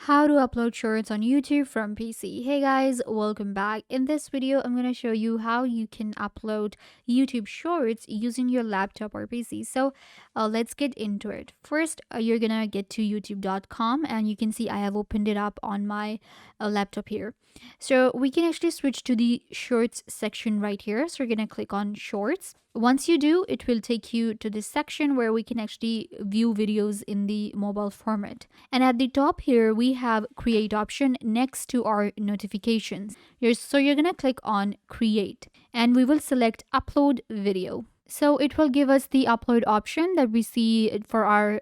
How to upload shorts on YouTube from PC. Hey guys, welcome back. In this video, I'm going to show you how you can upload YouTube shorts using your laptop or PC. So let's get into it. First, you're going to get to youtube.com and you can see I have opened it up on my laptop here. So we can actually switch to the shorts section right here. So we're going to click on shorts. Once you do, it will take you to this section where we can actually view videos in the mobile format. And at the top here, we have create option next to our notifications. So you're going to click on create and we will select upload video. So it will give us the upload option that we see for our,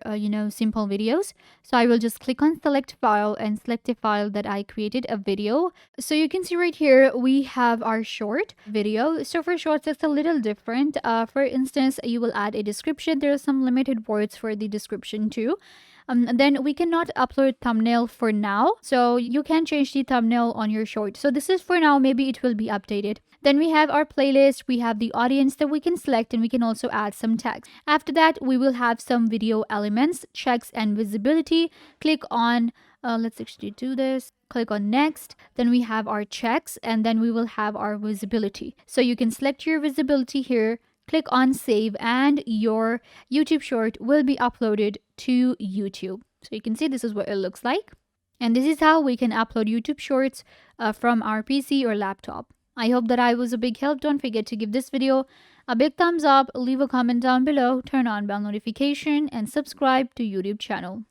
simple videos. So I will just click on select file and select a file that I created a video. So you can see right here, we have our short video. So for shorts, it's a little different. For instance, you will add a description. There are some limited words for the description too. Then we cannot upload thumbnail for now. So you can change the thumbnail on your short. So this is for now, maybe it will be updated. Then we have our playlist, we have the audience that we can select, and we can also add some text. After that, we will have some video elements, checks and visibility. Click on, let's actually do this. Click on next. Then we have our checks and then we will have our visibility. So you can select your visibility here. Click on save and your YouTube short will be uploaded to YouTube. So you can see this is what it looks like. And this is how we can upload YouTube shorts from our PC or laptop. I hope that I was a big help. Don't forget to give this video a big thumbs up, leave a comment down below, turn on bell notification and subscribe to YouTube channel.